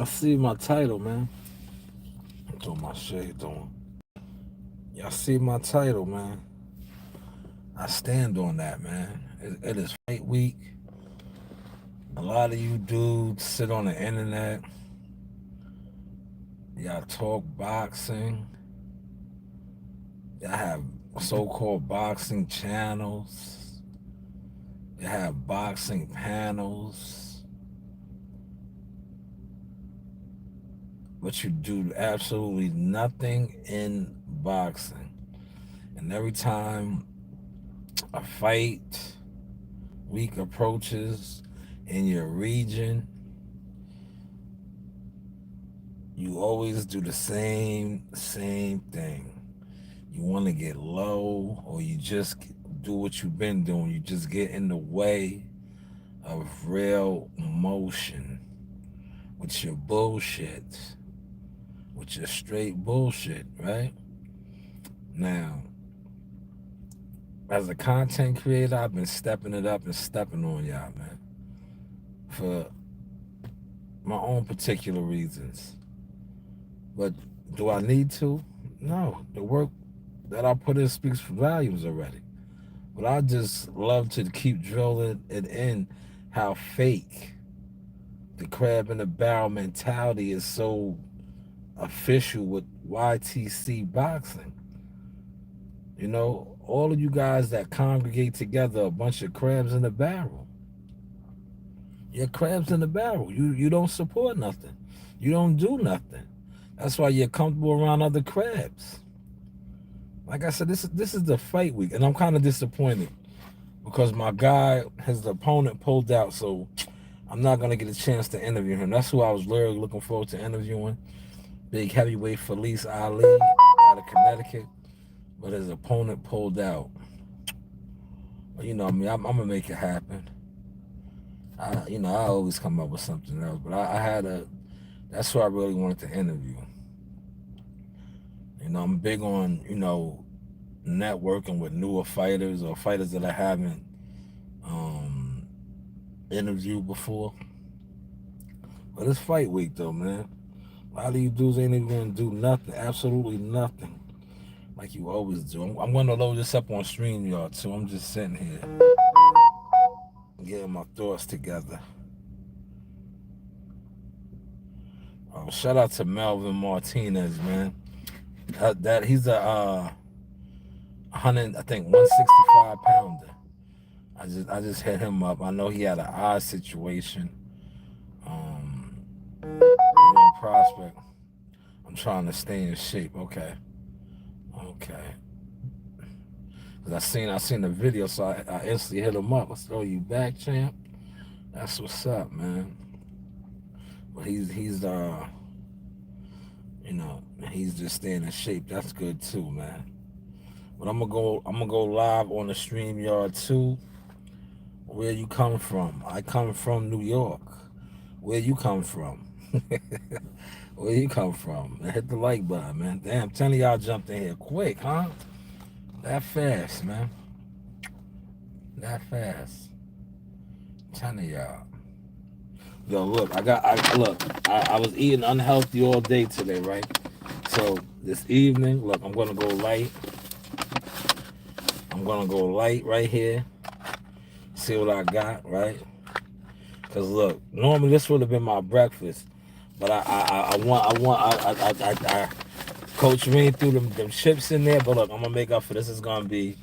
Y'all see my title, man. I'm throwing my shades on. Y'all see my title, man. I stand on that, man. It is fight week. A lot of you dudes sit on the internet. Y'all talk boxing. Y'all have so-called boxing channels. You have boxing panels. But you do absolutely nothing in boxing. And every time a fight week approaches in your region, you always do the same thing. You want to get low, or you just do what you've been doing. You just get in the way of real motion with your bullshit, with your straight bullshit, right? Now, as a content creator, I've been stepping it up and stepping on y'all, man, for my own particular reasons. But do I need to? No. The work that I put in speaks for volumes already. But I just love to keep drilling it in how fake the crab in the barrel mentality is so official with YTC boxing. You know, all of you guys that congregate together, a bunch of crabs in the barrel. You're crabs in the barrel. You don't support nothing. You don't do nothing. That's why you're comfortable around other crabs. Like I said, this is the fight week, and I'm kind of disappointed because my guy, his opponent pulled out, so I'm not going to get a chance to interview him. That's who I was literally looking forward to interviewing. Big heavyweight Felice Ali out of Connecticut, but his opponent pulled out. Well, you know, I mean, I'm going to make it happen. I always come up with something else, but that's who I really wanted to interview. You know, I'm big on, networking with newer fighters or fighters that I haven't interviewed before. But it's fight week, though, man. A lot of you dudes ain't even going to do nothing, absolutely nothing, like you always do. I'm going to load this up on StreamYard, too. I'm just sitting here getting my thoughts together. Shout out to Melvin Martinez, man. He's a 165 pounder. I just hit him up. I know he had an eye situation. Prospect. I'm trying to stay in shape. Okay. Cause I seen the video, so I instantly hit him up. I said, "Oh, you back, champ? That's what's up, man." But he's just staying in shape. That's good too, man. But I'm gonna go live on the StreamYard too. Where you come from? I come from New York. Where you come from? Where you come from? Hit the like button, man. Damn, 10 of y'all jumped in here quick, huh? That fast, man. That fast. 10 of y'all. Yo, look, I was eating unhealthy all day today, right? So this evening, look, I'm gonna go light. I'm gonna go light right here. See what I got, right? Cause look, normally this would have been my breakfast, but I Coach Reed threw them chips in there. But look, I'm gonna make up for this. It's gonna be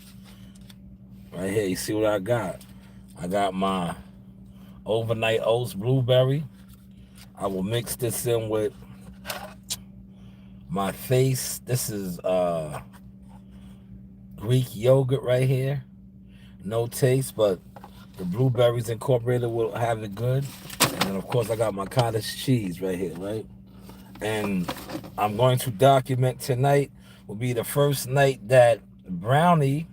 right here. You see what I got? I got my overnight oats blueberry. I will mix this in with my face. This is Greek yogurt right here. No taste, but the blueberries incorporated will have it good. And then of course I got my cottage cheese right here, right? And I'm going to document tonight will be the first night that Brownie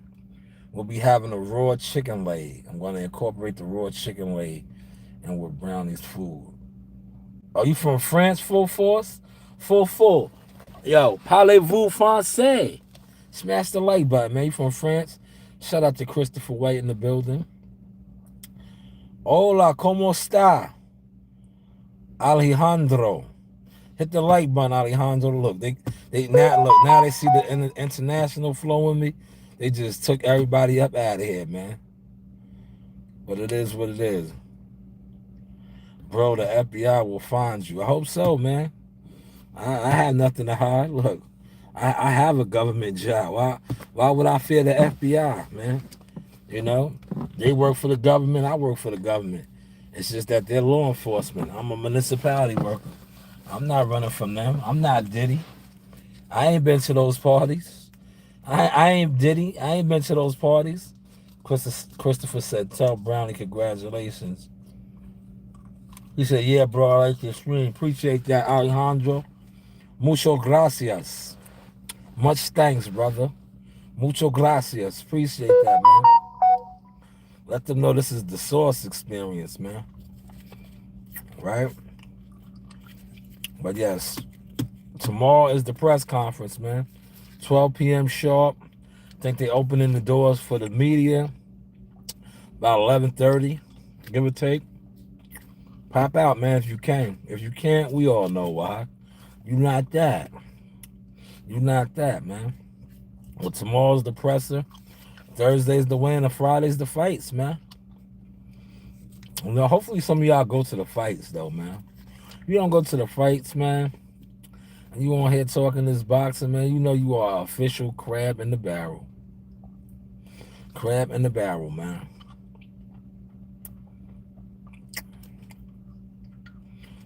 will be having a raw chicken leg. I'm going to incorporate the raw chicken leg in with Brownie's food. Are you from France, full force? Full. Yo, parlez-vous français? Smash the like button, man. You from France? Shout out to Christopher White in the building. Hola, ¿cómo está? Alejandro. Hit the like button, Alejandro. Look, now they see the international flow in me. They just took everybody up out of here, man. But it is what it is. Bro, the FBI will find you. I hope so, man. I have nothing to hide. Look, I have a government job. Why would I fear the FBI, man? You know, they work for the government. I work for the government. It's just that they're law enforcement. I'm a municipality worker. I'm not running from them. I'm not Diddy. I ain't been to those parties. I ain't Diddy. I ain't been to those parties. Christopher said, tell Brownie congratulations. He said, yeah, bro, I like your stream. Appreciate that, Alejandro. Mucho gracias. Much thanks, brother. Mucho gracias. Appreciate that, man. Let them know this is the source experience, man. Right? But yes, tomorrow is the press conference, man. 12 p.m. sharp. I think they opening the doors for the media about 11:30, give or take. Pop out, man, if you can. If you can't, we all know why. You not that. You not that, man. Well, tomorrow's the presser. Thursday's the win. And Friday's the fights, man. You know, hopefully some of y'all go to the fights, though, man. If you don't go to the fights, man, and you on here talking this boxing, man, you know you are official crab in the barrel. Crab in the barrel, man.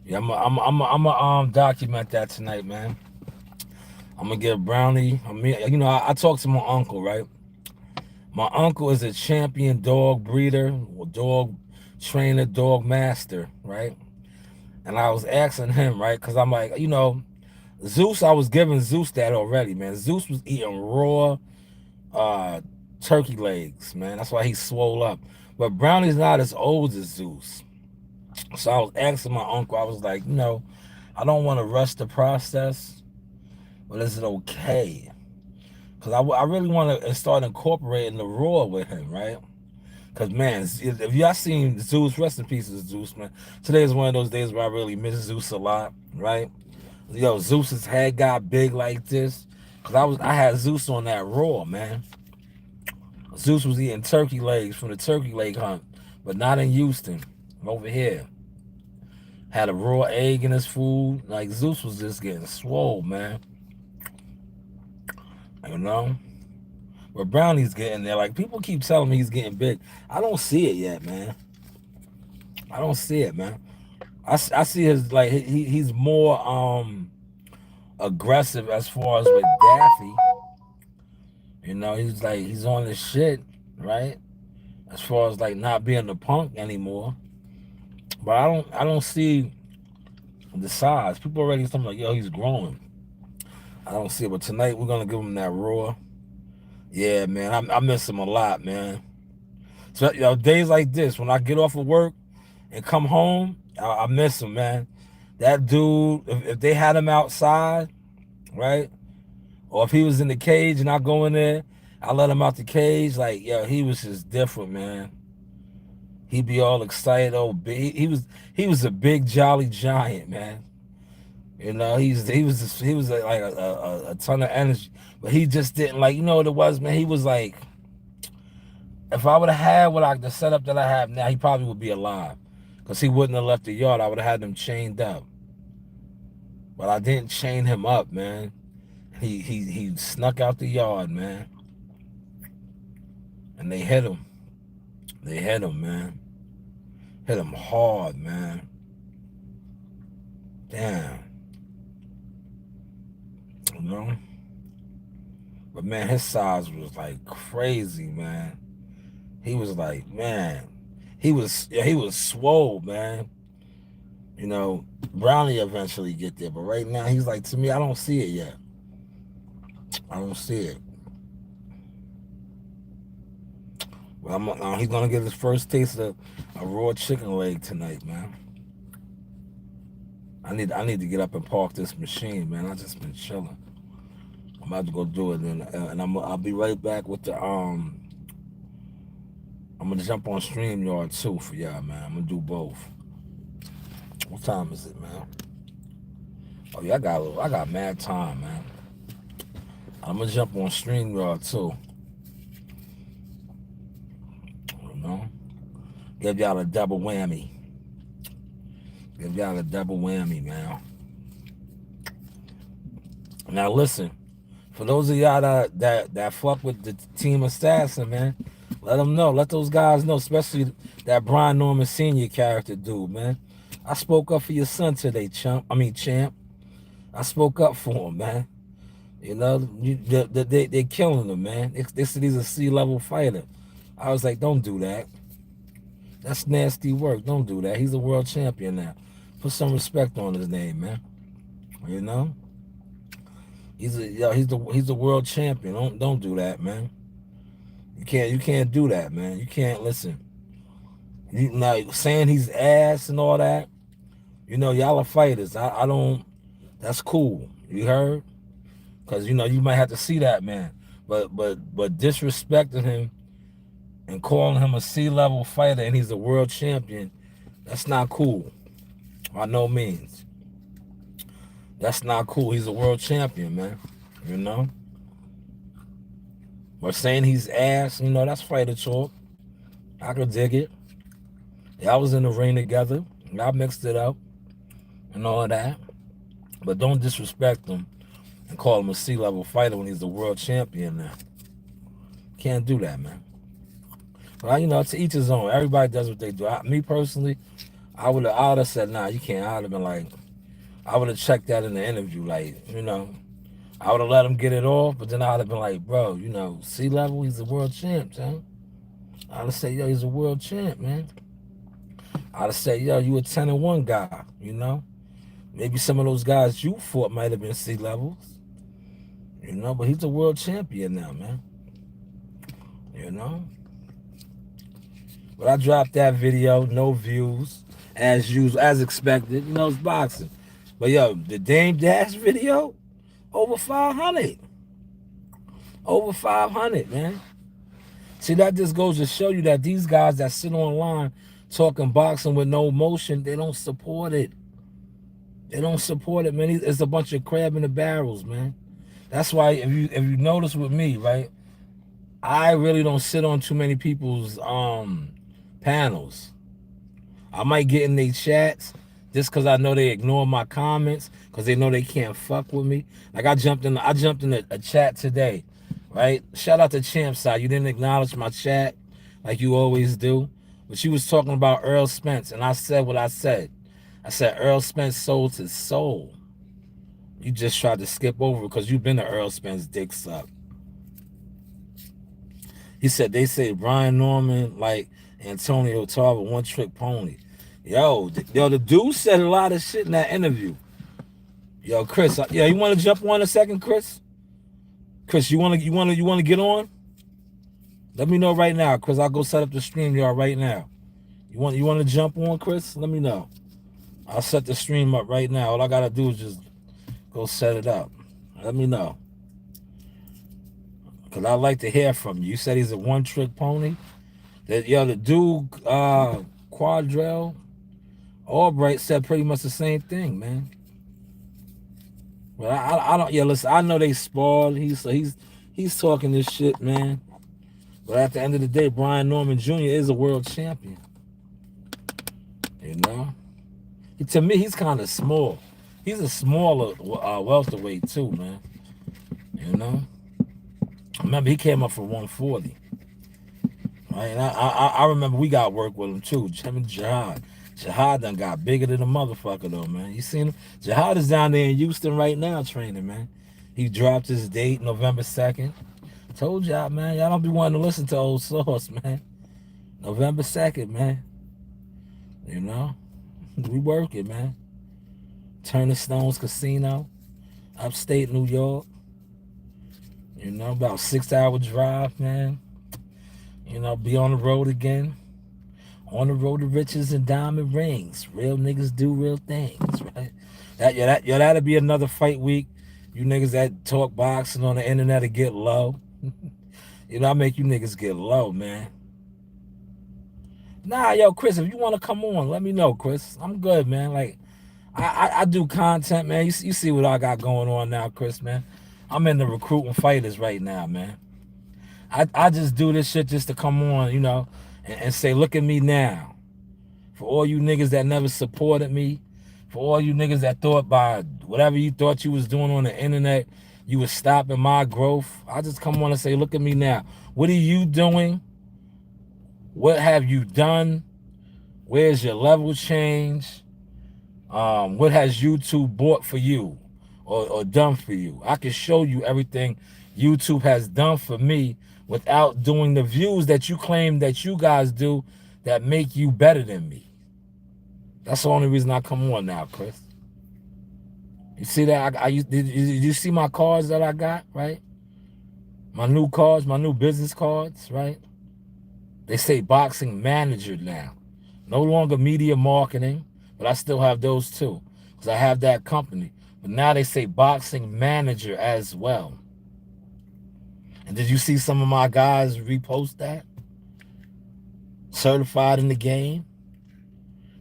Yeah, I'm document that tonight, man. I'm gonna get Brownie. I talked to my uncle, right? My uncle is a champion dog breeder, dog trainer, dog master, right? And I was asking him, right? Because I'm like, Zeus, I was giving Zeus that already, man. Zeus was eating raw turkey legs, man. That's why he swole up. But Brownie's not as old as Zeus. So I was asking my uncle, I was like, I don't want to rush the process, but is it okay? Because I really want to start incorporating the raw with him, right? Because, man, if y'all seen Zeus, rest in peace, Zeus, man. Today is one of those days where I really miss Zeus a lot, right? Zeus's head got big like this. Because I had Zeus on that raw, man. Zeus was eating turkey legs from the turkey leg hunt, but not in Houston, over here. Had a raw egg in his food. Like, Zeus was just getting swole, man. You know? But Brownie's getting there. Like, people keep telling me he's getting big. I don't see it yet, man. I don't see it, man. I see his, like, he's more aggressive as far as with Daffy. He's on his shit, right? As far as, like, not being the punk anymore. But I don't see the size. People already something like, yo, he's growing. I don't see it. But tonight we're gonna give him that raw. Yeah, man, I miss him a lot, man. So days like this, when I get off of work and come home, I miss him, man. That dude, if they had him outside, right? Or if he was in the cage and I go in there, I let him out the cage. Like, he was just different, man. He'd be all excited. Oh, big. He was a big jolly giant, man. He was like a ton of energy, but he just didn't like. You know what it was, man? He was like, if I would have had the setup that I have now, he probably would be alive, because he wouldn't have left the yard. I would have had him chained up, but I didn't chain him up, man. He snuck out the yard, man, and they hit him. They hit him, man. Hit him hard, man. Damn. You know? But, man, his size was, like, crazy, man. He was like, man. He was swole, man. Brownie eventually get there. But right now, he's like, to me, I don't see it yet. I don't see it. Well, he's going to get his first taste of a raw chicken leg tonight, man. I need to get up and park this machine, man. I just been chilling. I'm about to go do it, and I'll be right back with the I'm gonna jump on StreamYard too for y'all, man. I'm gonna do both. What time is it, man? Oh yeah, I got mad time, man. I'm gonna jump on StreamYard too. You know, give y'all a double whammy. Give y'all a double whammy, man. Now listen, for those of y'all that fuck with the team assassin, man, let them know. Let those guys know, especially that Brian Norman Sr. character dude, man. I spoke up for your son today, champ. I spoke up for him, man. You know, they're killing him, man. They said he's a C-level fighter. I was like, don't do that. That's nasty work. Don't do that. He's a world champion now. Put some respect on his name, man. You know, he's the world champion. Don't do that, man. You can't do that, man. You can't listen. You know, saying he's ass and all that. You know, y'all are fighters. I don't. That's cool. You heard? Because you know you might have to see that man. But disrespecting him and calling him a C-level fighter and he's a world champion, that's not cool. By no means. That's not cool. He's a world champion, man. You know? But saying he's ass, you know, that's fighter talk. I could dig it. Y'all was in the ring together. Y'all mixed it up and all of that. But don't disrespect him and call him a C-level fighter when he's the world champion now. Can't do that, man. But, you know, to each his own. Everybody does what they do. Me personally, I would have said, nah, you can't. I would have been like, I would have checked that in the interview. Like, you know, I would have let him get it off, but then I would have been like, bro, you know, C-level, he's a world champ, man. I would have said, yo, he's a world champ, man. I would have said, yo, you a 10-1 guy, you know? Maybe some of those guys you fought might have been C-levels, you know, but he's a world champion now, man. You know? But I dropped that video, no views, as usual, as expected. You know, it's boxing. But yo, the Dame Dash video, over 500. Over 500, man. See, that just goes to show you that these guys that sit online talking boxing with no emotion, they don't support it. They don't support it, man. It's a bunch of crab in the barrels, man. That's why if you notice with me, right, I really don't sit on too many people's panels. I might get in their chats just because I know they ignore my comments because they know they can't fuck with me. Like I jumped in a chat today, right? Shout out to Champ Side. You didn't acknowledge my chat like you always do. But you was talking about Earl Spence, and I said what I said. I said Earl Spence sold his soul. You just tried to skip over because you've been to Earl Spence dick suck. He said they say Brian Norman like Antonio Tarver, one trick pony. Yo, the dude said a lot of shit in that interview. Yo, Chris, you want to jump on a second, Chris? Chris, you want to get on? Let me know right now, Chris. I'll go set up the StreamYard right now. You want to jump on, Chris? Let me know. I'll set the stream up right now. All I gotta do is just go set it up. Let me know. Cause I'd like to hear from you. You said he's a one-trick pony. The dude Quadrell Albright said pretty much the same thing, man. But I don't. Yeah, listen. I know they spoiled. He's talking this shit, man. But at the end of the day, Brian Norman Jr. is a world champion. You know. To me, he's kind of small. He's a smaller welterweight too, man. You know. Remember, he came up for 140. Right? And I remember we got work with him too. Him and Jihad. Jihad done got bigger than a motherfucker though, man. You seen him? Jihad is down there in Houston right now training, man. He dropped his date November 2nd. Told y'all, man. Y'all don't be wanting to listen to old source, man. November 2nd, man. You know? We working, man. Turner Stones Casino, upstate New York. You know, about 6-hour drive, man. You know, be on the road again. On the road to riches and diamond rings. Real niggas do real things, right? That'll be another fight week. You niggas that talk boxing on the internet to get low. You know, I make you niggas get low, man. Nah, yo, Chris, if you want to come on, let me know, Chris. I'm good, man. Like, I do content, man. You see what I got going on now, Chris, man. I'm in the recruiting fighters right now, man. I just do this shit just to come on, and say, look at me now. For all you niggas that never supported me, for all you niggas that thought by whatever you thought you was doing on the internet, you was stopping my growth. I just come on and say, look at me now. What are you doing? What have you done? Where's your level change? What has YouTube bought for you or done for you? I can show you everything YouTube has done for me without doing the views that you claim that you guys do that make you better than me. That's the only reason I come on now, Chris. You see that? Did you see my cards that I got, right? My new cards, my new business cards, right? They say boxing manager now. No longer media marketing, but I still have those too because I have that company. But now they say boxing manager as well. And did you see some of my guys repost that? Certified in the game.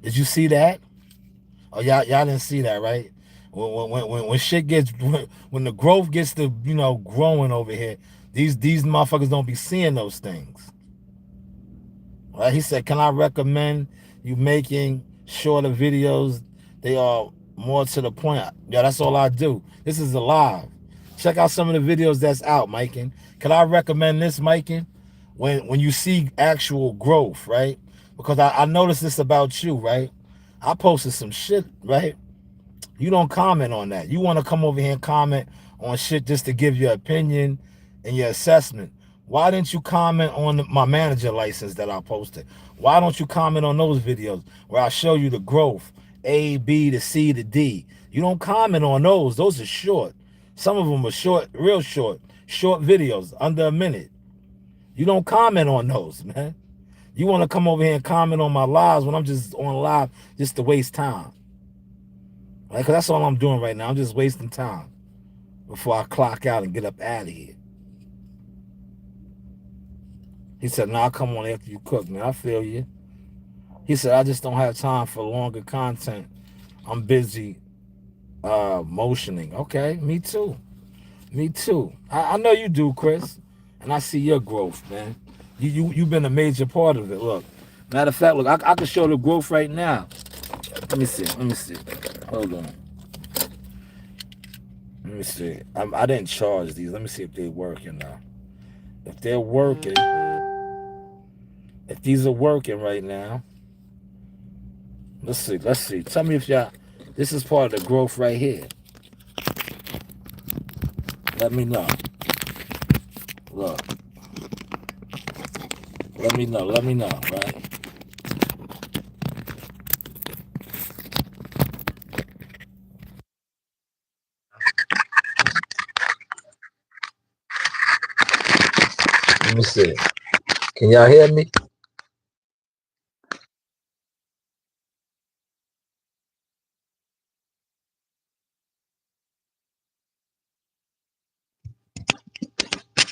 Did you see that? Oh, y'all didn't see that, right? When shit gets, when the growth gets to, growing over here, these motherfuckers don't be seeing those things. Right? He said, can I recommend you making shorter videos? They are more to the point. Yeah, that's all I do. This is live. Check out some of the videos that's out, Miken. Can I recommend this, Miken? When you see actual growth, right? Because I noticed this about you, right? I posted some shit, right? You don't comment on that. You want to come over here and comment on shit just to give your opinion and your assessment. Why didn't you comment on my manager license that I posted? Why don't you comment on those videos where I show you the growth, A, B to C to D? You don't comment on those. Those are short. Some of them are short, real short videos, under a minute. You don't comment on those, man. You want to come over here and comment on my lives when I'm just on live just to waste time. Right? Because that's all I'm doing right now. I'm just wasting time before I clock out and get up out of here. He said, nah, come on after you cook, man. I feel you. He said, I just don't have time for longer content. I'm busy motioning. Okay, me too. Me too. I know you do, Chris. And I see your growth, man. You've been a major part of it. Look. Matter of fact, look, I can show the growth right now. Let me see. Hold on. Let me see. I didn't charge these. Let me see if they're working now. If they're working, if these are working right now, let's see. Tell me if this is part of the growth right here. Let me know. Look. Let me know, right? Let me see. Can y'all hear me?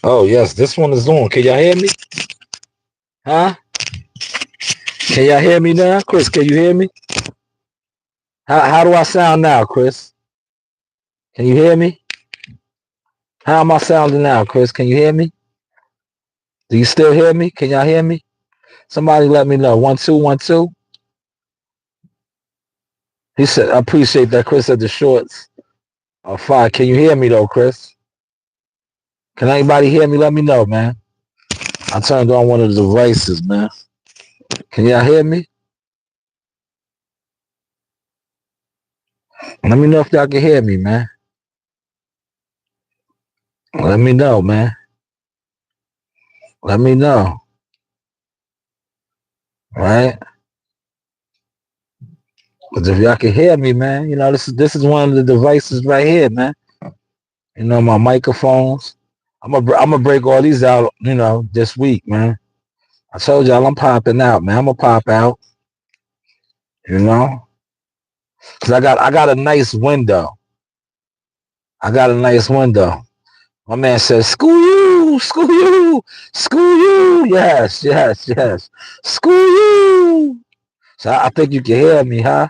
Oh, yes, this one is on. Can y'all hear me? Huh? Can y'all hear me now? Chris, can you hear me? How do I sound now, Chris? Can you hear me? How am I sounding now, Chris? Can you hear me? Do you still hear me? Can y'all hear me? Somebody let me know. 1 2 1 2. He said, I appreciate that. Chris said the shorts are fine. Can you hear me though, Chris? Can anybody hear me? Let me know, man. I turned on one of the devices, man. Can y'all hear me? Let me know if y'all can hear me, man. Let me know, man. Let me know. Right? Because if y'all can hear me, man, this is one of the devices right here, man. My microphones. I'm gonna break all these out, this week, man. I told y'all I'm popping out, man. I'm gonna pop out, because I got a nice window. My man says, "School you, school you, school you." Yes, yes, yes. School you. So I think you can hear me, huh?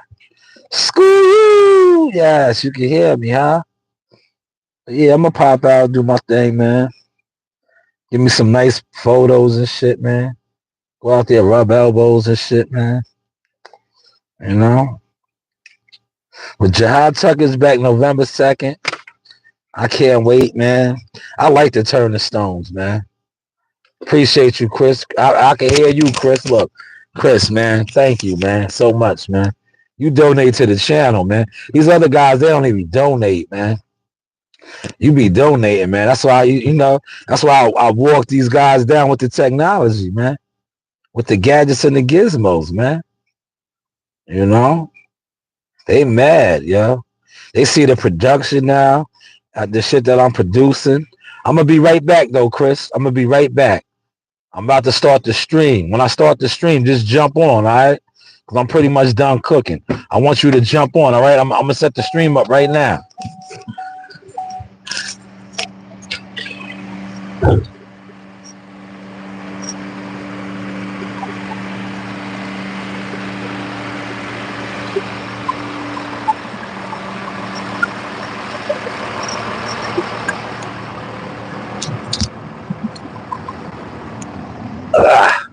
Screw you. Yes, you can hear me, huh? Yeah, I'm gonna pop out, do my thing, man. Give me some nice photos and shit, man. Go out there, rub elbows and shit, man. You know? But Jihad Tucker's back November 2nd. I can't wait, man. I like to turn the stones, man. Appreciate you, Chris. I can hear you, Chris. Look, Chris, man, thank you, man, so much, man. You donate to the channel, man. These other guys, they don't even donate, man. You be donating, man. That's why That's why I walk these guys down with the technology, man, with the gadgets and the gizmos, man. You know, they mad, yo. They see the production now, the shit that I'm producing. I'm gonna be right back, though, Chris. I'm gonna be right back. I'm about to start the stream. When I start the stream, just jump on, all right? Because I'm pretty much done cooking. I want you to jump on, all right? I'm going to set the stream up right now. Ah,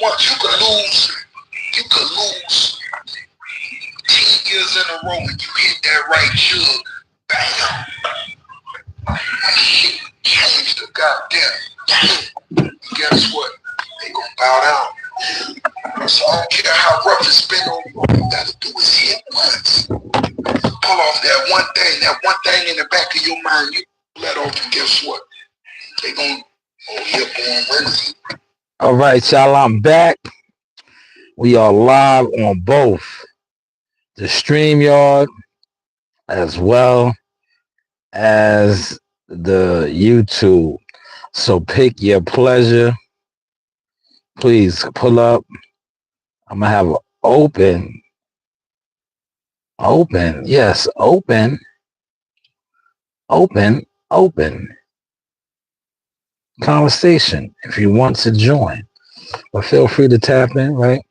once. You could lose 10 years in a row when you hit that right jug. Bam. Shit changed the goddamn game. Guess what? They gonna bow down. So I don't care how rough it's been on you. All you gotta do is hit once. Pull off that one thing in the back of your mind. You let off, and guess what? They gonna, oh, you're born Wednesday. All right, y'all, I'm back. We are live on both the StreamYard as well as the YouTube. So pick your pleasure. Please pull up. I'm going to have an open conversation if you want to join. But feel free to tap in, right?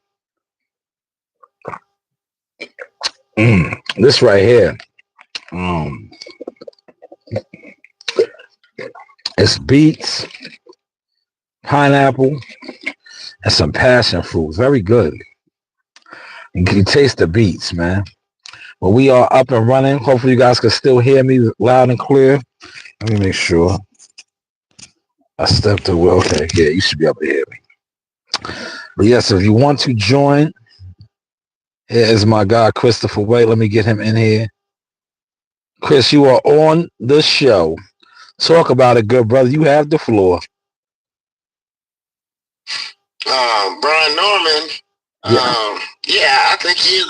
This right here. It's beets, pineapple, and some passion fruit. Very good. You can taste the beets, man. But we are up and running. Hopefully you guys can still hear me loud and clear. Let me make sure. I stepped away. Okay, yeah, you should be able to hear me. But yes, if you want to join, here is my guy, Christopher Wade. Let me get him in here. Chris, you are on the show. Talk about it, good brother. You have the floor. Brian Norman. I think he's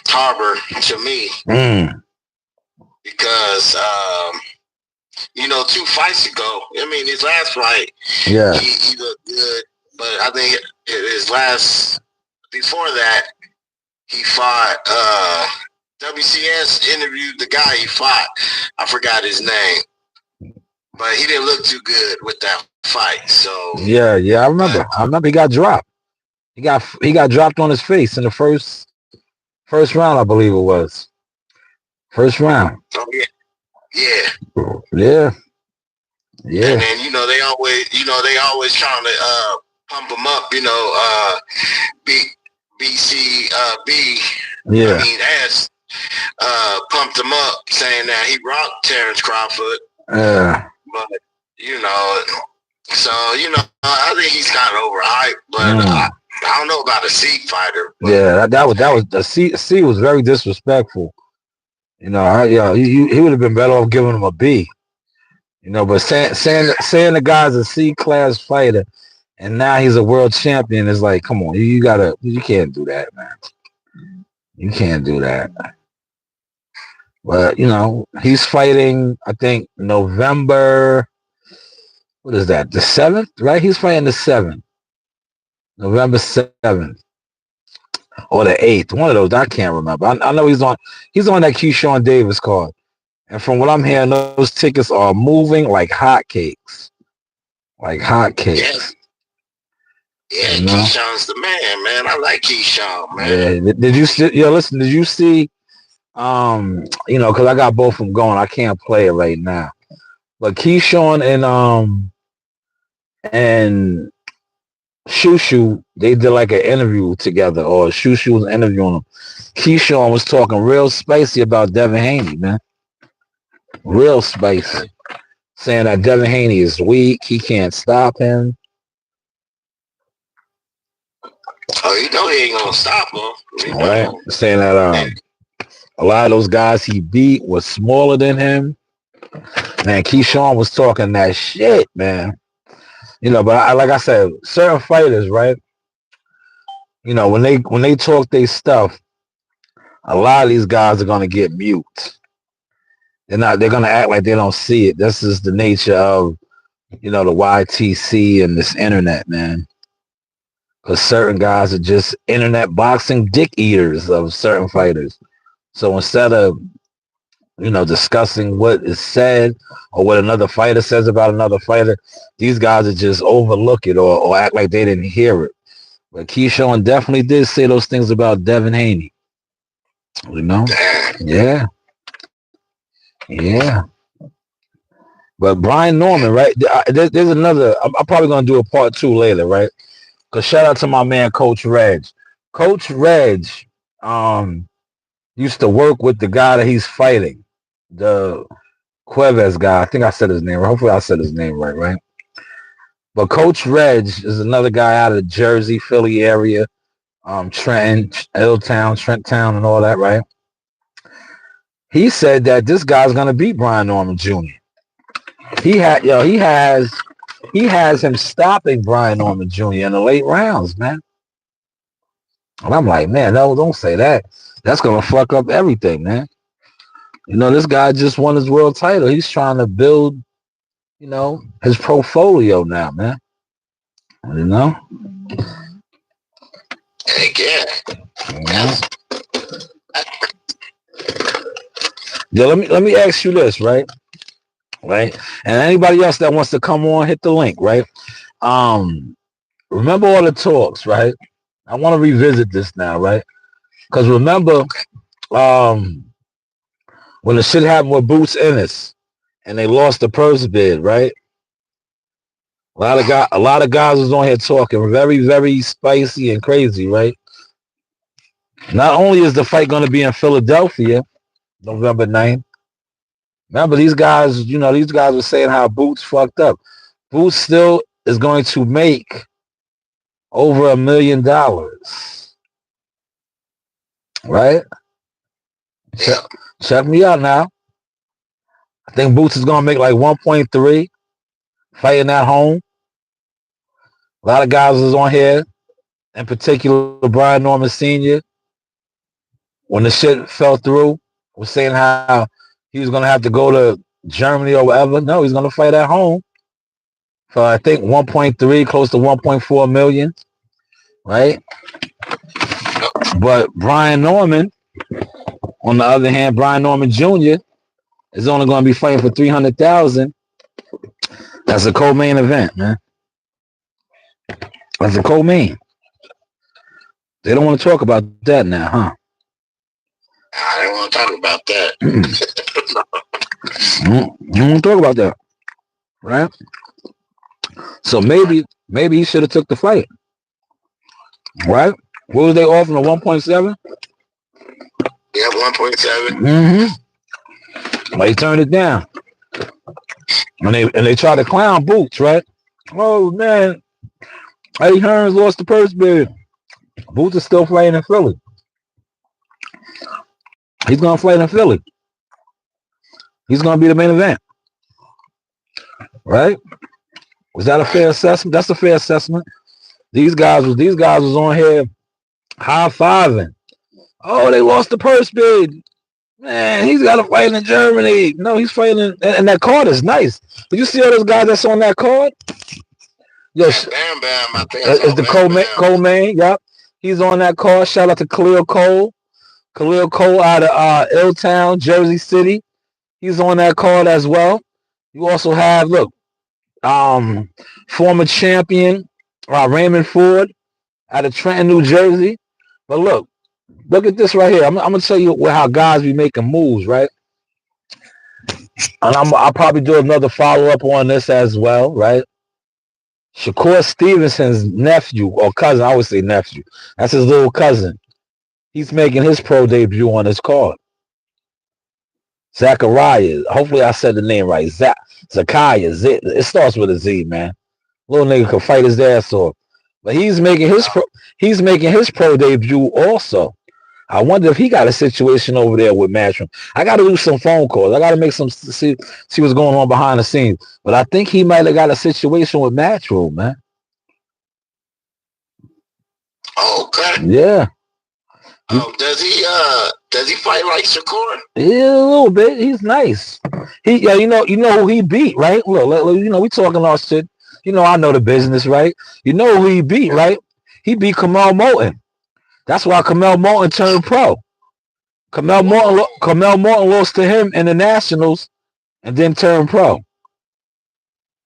Harbor to me. Because 2 fights ago, his last fight, he looked good, but I think his last before that, he fought WCS interviewed the guy he fought. I forgot his name, but he didn't look too good with that fight. So I remember. I remember he got dropped. He got dropped on his face in the first round, I believe it was. First round. Oh yeah. And then they always trying to pump him up. BCB. S pumped him up, saying that he rocked Terrence Crawford. But I think he's kind of overhyped. But I don't know about a C fighter. But. That was the C was very disrespectful. He would have been better off giving him a B. But saying the guy's a C-class fighter and now he's a world champion is like, come on, you can't do that, man. You can't do that. But, he's fighting, I think, November, what is that, the 7th, right? He's fighting the 7th. November 7th. Or the 8th. One of those, I can't remember. I know he's on that Keyshawn Davis card. And from what I'm hearing, those tickets are moving like hotcakes. Like hotcakes. Yeah, Keyshawn's the man. I like Keyshawn, man. Yeah. Did you see, because I got both of them going. I can't play it right now. But Keyshawn and Shushu, they did like an interview together, or Shushu was interviewing him. Keyshawn was talking real spicy about Devin Haney, man. Real spicy. Saying that Devin Haney is weak. He can't stop him. Oh, he ain't gonna stop him. Right. Saying that a lot of those guys he beat was smaller than him. Man, Keyshawn was talking that shit, man. But like I said, certain fighters, right? When they talk their stuff, a lot of these guys are gonna get mute. They're gonna act like they don't see it. This is the nature of, the YTC and this internet, man. Because certain guys are just internet boxing dick eaters of certain fighters. So instead of, discussing what is said or what another fighter says about another fighter, these guys are just overlook it or act like they didn't hear it. But Keyshawn definitely did say those things about Devin Haney. Yeah. But Brian Norman, right? There's another. I'm probably gonna do a part 2 later, right? Cause shout out to my man Coach Reg. Coach Reg, um, used to work with the guy that he's fighting, the Cuevas guy. I think I said his name. Hopefully, I said his name right, right? But Coach Reg is another guy out of the Jersey, Philly area, Trenton, Trenton, and all that, right? He said that this guy's gonna beat Brian Norman Jr. He has him stopping Brian Norman Jr. in the late rounds, man. And I'm like, man, no, don't say that. That's gonna fuck up everything, man. You know, this guy just won his world title. He's trying to build, you know, his portfolio now, man. You know? Again. Yeah. Yeah, let me ask you this, right? Right? And anybody else that wants to come on, hit the link, right? Remember all the talks, right? I want to revisit this now, right? Because remember, when the shit happened with Boots Ennis and they lost the purse bid, right? A lot of guys was on here talking very, very spicy and crazy, right? Not only is the fight going to be in Philadelphia, November 9th. Remember, these guys, you know, these guys were saying how Boots fucked up. Boots still is going to make over $1 million, right? Check me out now. I think Boots is going to make like 1.3 fighting at home. A lot of guys was on here, in particular Brian Norman Sr., when the shit fell through, was saying how he was going to have to go to Germany or whatever. No, he's going to fight at home for, I think, 1.3, close to 1.4 million, right? But Brian Norman, on the other hand, Brian Norman Jr. is only going to be fighting for 300,000. That's a co-main event, man. That's a co-main. They don't want to talk about that now, huh? I didn't want to talk about that. You don't want to talk about that, right? So maybe he should have took the fight, right? What was they offering? 1.7? Yeah, 1.7. Mm-hmm. But he turned it down, and they tried to clown Boots, right? Oh man, Eddie Hearns lost the purse bid. Boots is still fighting in Philly. He's gonna fight in Philly. He's gonna be the main event, right? Was that a fair assessment? That's a fair assessment. These guys was on here high-fiving. Oh, they lost the purse bid. Man, he's got to fight in Germany. No, he's fighting, and that card is nice. Did you see all those guys that's on that card? Yo, Bam Bam, I think is the co-main? Yep, he's on that card. Shout out to Khalil Cole out of Illtown, Jersey City. He's on that card as well. You also have former champion Raymond Ford out of Trenton, New Jersey. But look at this right here. I'm gonna tell you how guys be making moves, right? And I'll probably do another follow-up on this as well, right? Shakur Stevenson's nephew or cousin, I would say nephew. That's his little cousin. He's making his pro debut on this card. Zachariah. Hopefully I said the name right. Zachariah. It starts with a Z, man. Little nigga could fight his ass off. But he's making his pro debut also. I wonder if he got a situation over there with Matchroom. I got to do some phone calls. I got to make some see what's going on behind the scenes. But I think he might have got a situation with Matchroom, man. Okay. Yeah. Does he fight like Shakur? Yeah, a little bit. He's nice. You know who he beat, right? Look, you know, we talking all shit. You know, I know the business, right? You know who he beat, right? He beat Kamal Moulton. That's why Kamal Moulton turned pro. Kamal Moulton lost to him in the Nationals and then turned pro.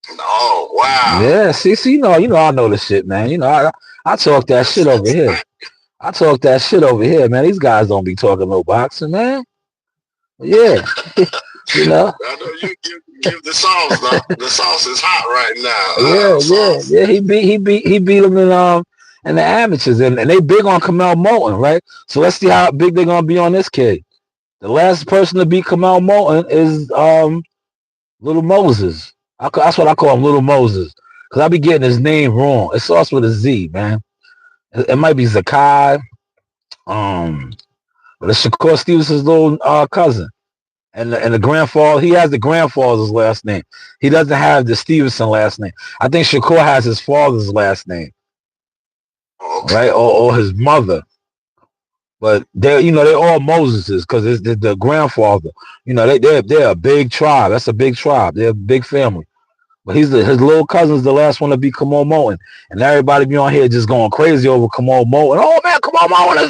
Oh, wow. Yeah, see, you know, I know the shit, man. You know, I talk that shit over here. Man. These guys don't be talking no boxing, man. Yeah. You know? I know you give the sauce. The sauce is hot right now. Yeah. He beat him in the amateurs, and they big on Kamel Moulton, right? So let's see how big they're gonna be on this kid. The last person to beat Kamel Moulton is Little Moses. That's what I call him, Little Moses, because I be getting his name wrong. It starts with a Z, man. It might be Zakai, but it's Shakur Stevenson's little cousin. And the grandfather, he has the grandfather's last name. He doesn't have the Stevenson last name. I think Shakur has his father's last name, right, or his mother. But they're all Moseses because it's the grandfather. They're a big tribe. That's a big tribe. They're a big family. But his little cousin's the last one to be Kamal Moulton. And everybody be on here just going crazy over Kamal Moulton. Oh, man, Kamal Moulton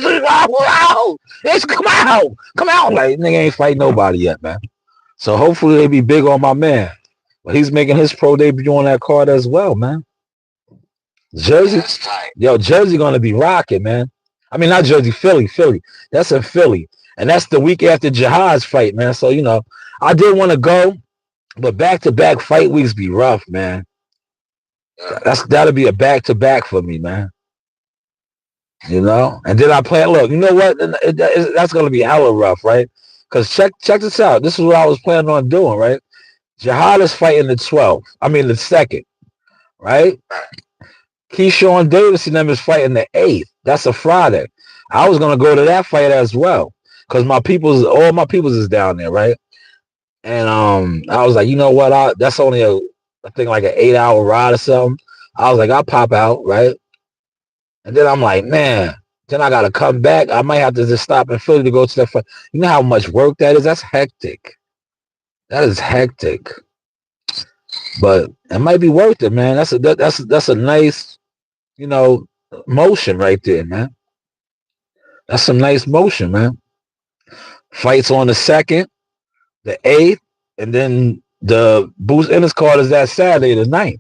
is come out. Come out. Like, nigga ain't fight nobody yet, man. So hopefully they be big on my man. But he's making his pro debut on that card as well, man. Jersey going to be rocking, man. I mean, not Jersey, Philly. That's in Philly. And that's the week after Jihad's fight, man. So, I did want to go. But back-to-back fight weeks be rough, man. That'll be a back-to-back for me, man. And then I plan. Look, you know what? That's gonna be hella rough, right? Because check this out. This is what I was planning on doing, right? Jihad is fighting the 12th. I mean the 2nd, right? Keyshawn Davis and them is fighting the 8th. That's a Friday. I was gonna go to that fight as well because all my peoples is down there, right? And I was like, you know what? That's only I think like an 8-hour ride or something. I was like, I'll pop out, right? And then I'm like, man, then I gotta come back. I might have to just stop in Philly to go to that fight. You know how much work that is? That's hectic. That is hectic. But it might be worth it, man. That's a nice, motion right there, man. That's some nice motion, man. Fights on the 2nd. The 8th, and then the Boots Ennis card is that Saturday, the 9th.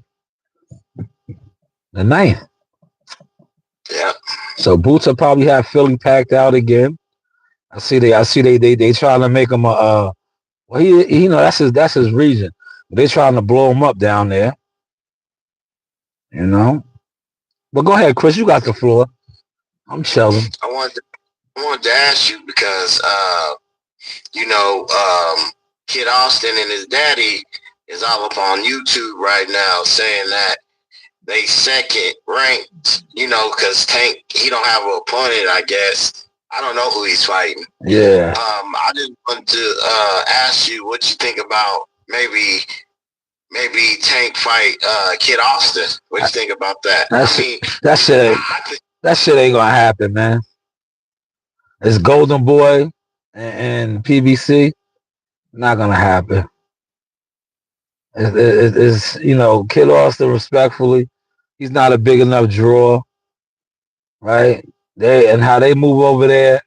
The 9th. Yeah. So Boots will probably have Philly packed out again. I see they trying to make him well, he that's his region. They trying to blow him up down there. But go ahead, Chris, you got the floor. I'm chilling. I wanted to ask you because Kid Austin and his daddy is all up on YouTube right now saying that they second ranked, because Tank, he don't have an opponent, I guess. I don't know who he's fighting. Yeah. I just wanted to ask you what you think about maybe Tank fight Kid Austin. What you think about that? That shit ain't gonna happen, man. It's Golden Boy and PBC. Not gonna happen. It's Kid Austin, respectfully, he's not a big enough draw, right? And how they move over there,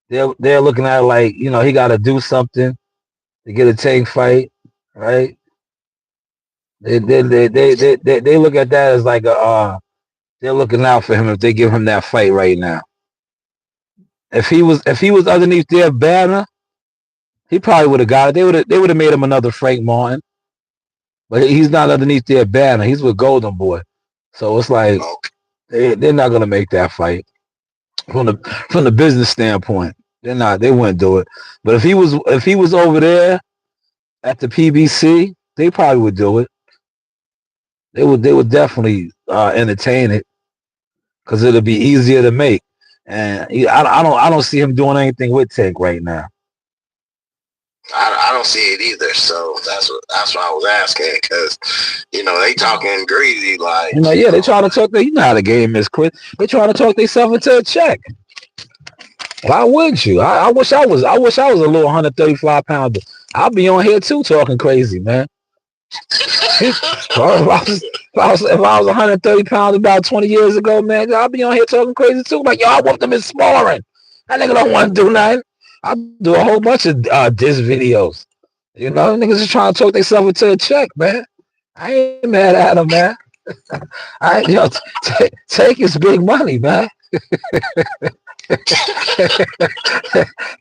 they're looking at it like he got to do something to get a Tank fight, right? They look at that as like they're looking out for him if they give him that fight right now. If he was underneath their banner, he probably would have got it. They would have made him another Frank Martin. But he's not underneath their banner. He's with Golden Boy. So it's like they're not gonna make that fight. From the business standpoint. They wouldn't do it. But if he was over there at the PBC, they probably would do it. They would definitely entertain it because it'll be easier to make. And I don't see him doing anything with Tank right now. I don't see it either, so that's what I was asking because they talking greasy like they trying to talk. You know how the game is, Chris. They trying to talk themselves into a check. Why wouldn't you? I wish I was a little 135 pounder. I'll be on here too talking crazy, man. if I was 130 pounds about 20 years ago, man, I'll be on here talking crazy too. Like, I want them in sparring. That nigga don't want to do nothing. I do a whole bunch of diss videos. Niggas just trying to talk themselves into a check, man. I ain't mad at them, man. Take his big money, man.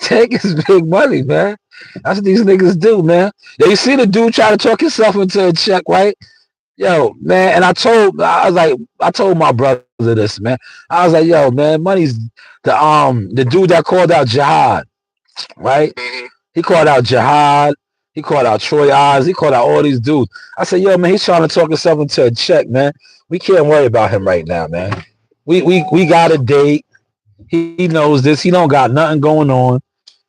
Take his big money, man. That's what these niggas do, man. Yeah, you see the dude try to talk himself into a check, right? Yo, man, and I told my brother this, man. I was like, yo, man, money's the dude that called out Jihad, right? Mm-hmm. He called out Jihad. He called out Troy Oz. He called out all these dudes. I said, yo, man, he's trying to talk himself into a check, man. We can't worry about him right now, man. We got a date. He knows this. He don't got nothing going on.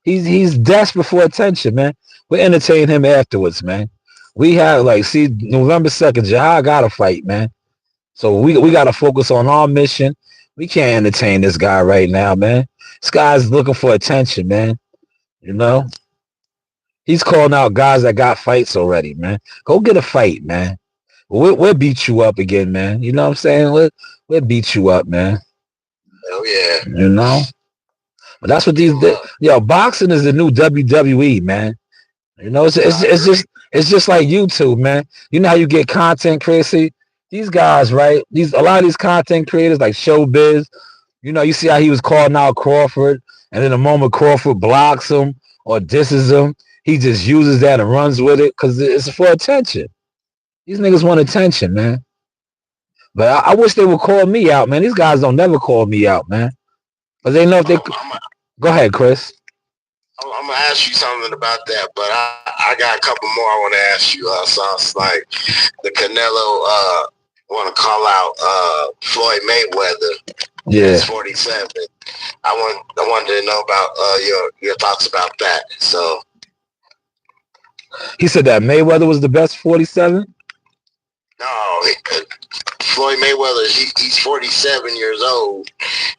He's desperate for attention, man. We entertain him afterwards, man. We have see November 2nd, Jihad got to fight, man. So we got to focus on our mission. We can't entertain this guy right now, man. This guy's looking for attention, man. You know, he's calling out guys that got fights already, man. Go get a fight, man. We'll beat you up again, man. You know what I'm saying? We'll beat you up, man. Oh yeah. You know. But that's what boxing is the new WWE, man. You know, it's just like YouTube, man. You know how you get content crazy? These guys, right? A lot of these content creators like Showbiz, you know, you see how he was calling out Crawford, and then the moment Crawford blocks him or disses him, he just uses that and runs with it because it's for attention. These niggas want attention, man. But I wish they would call me out, man. These guys don't never call me out, man. But they know if they... Go ahead, Chris. I'm gonna ask you something about that, but I got a couple more I want to ask you. Sounds like the Canelo want to call out Floyd Mayweather. Yeah, he's 47. I wanted to know about your thoughts about that. So he said that Mayweather was the best 47. No, Floyd Mayweather, he's 47 years old,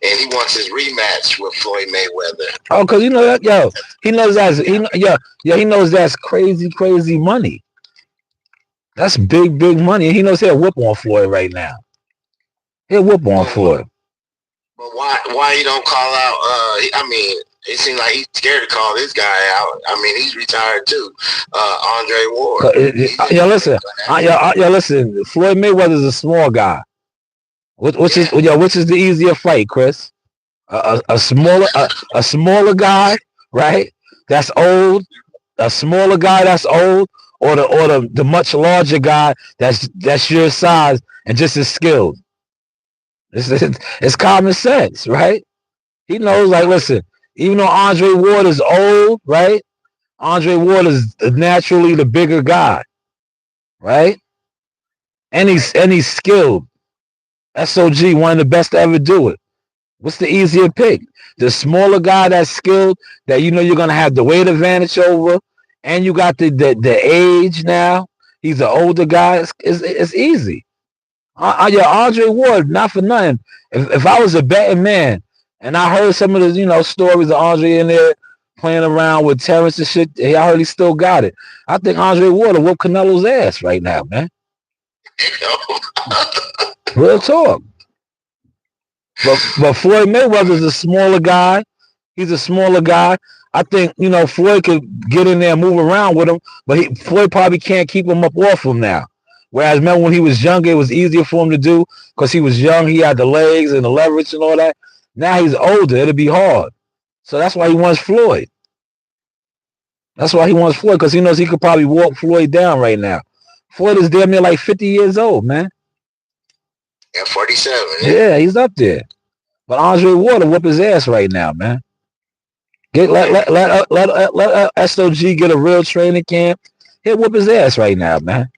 and he wants his rematch with Floyd Mayweather. Oh, because you know that, yo, he knows he knows that's crazy money. That's big money, and he knows he'll whoop on Floyd right now. He'll whoop on Floyd. But why he don't call out? I mean, it seems like he's scared to call this guy out. I mean, he's retired too. Andre Ward. Listen. Floyd Mayweather's a small guy. Which is the easier fight, Chris? A smaller guy, right? That's old. A smaller guy that's old, or the much larger guy that's your size and just as skilled. It's common sense, right? He knows, like, listen, even though Andre Ward is old, right? Andre Ward is naturally the bigger guy, right? And he's skilled. SOG, one of the best to ever do it. What's the easier pick? The smaller guy that's skilled, that you know you're gonna have the weight advantage over, and you got the age now. He's an older guy. It's easy. Andre Ward, not for nothing. If I was a betting man and I heard some of the stories of Andre in there playing around with Terrence and shit, I heard he still got it. I think Andre Ward will whoop Canelo's ass right now, man. Real talk. But Floyd Mayweather's a smaller guy. He's a smaller guy. I think Floyd could get in there and move around with him, but Floyd probably can't keep him up off him now. Whereas, remember when he was younger, it was easier for him to do because he was young. He had the legs and the leverage and all that. Now he's older. It'll be hard. So that's why he wants Floyd. That's why he wants Floyd, because he knows he could probably walk Floyd down right now. Floyd is damn near like 50 years old, man. Yeah, 47. Yeah, he's up there. But Andre Ward will whoop his ass right now, man. Let SOG get a real training camp. He'll whoop his ass right now, man.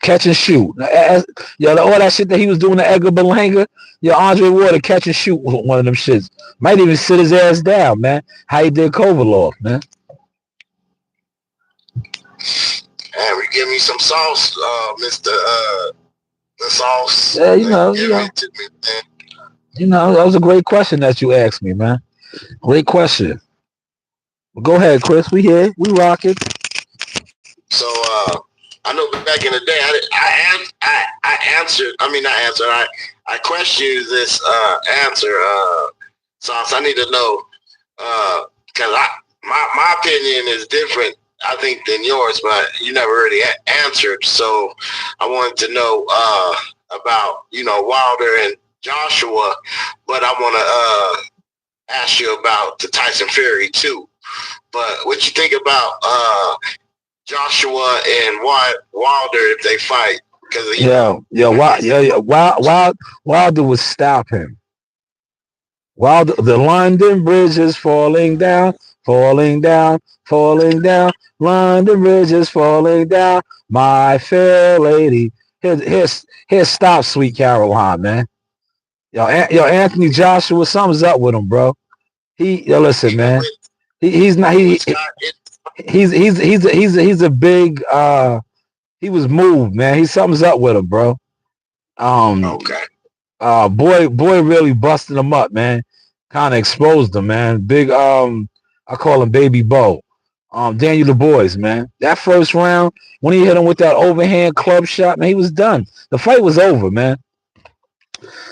Catch and shoot. All that shit that he was doing to Edgar Berlanga, Andre Ward to catch and shoot one of them shits. Might even sit his ass down, man. How he did Kovalov, man. Hey, we give me some sauce, Mr. The sauce. Yeah, that was a great question that you asked me, man. Great question. Well, go ahead, Chris. We here. We rocking. So, I know back in the day, I questioned this answer. Sauce, I need to know, because my opinion is different, I think, than yours, but you never really answered. So I wanted to know about, Wilder and Joshua, but I want to ask you about the Tyson Fury too. But what you think about Joshua and Wilder if they fight? Because Wilder would stop him. While the London Bridge is falling down, falling down, falling down, London Bridge is falling down, my fair lady. Here's stop, sweet Caroline, man. Yo, Anthony Joshua, something's up with him, bro. Listen, man. He's not he's a big he was moved, man. Something's up with him, bro. okay. Boy really busted him up, man. Kind of exposed him, man. Big I call him Baby Bo. Daniel Du Bois, man. That first round, when he hit him with that overhand club shot, man, he was done. The fight was over, man.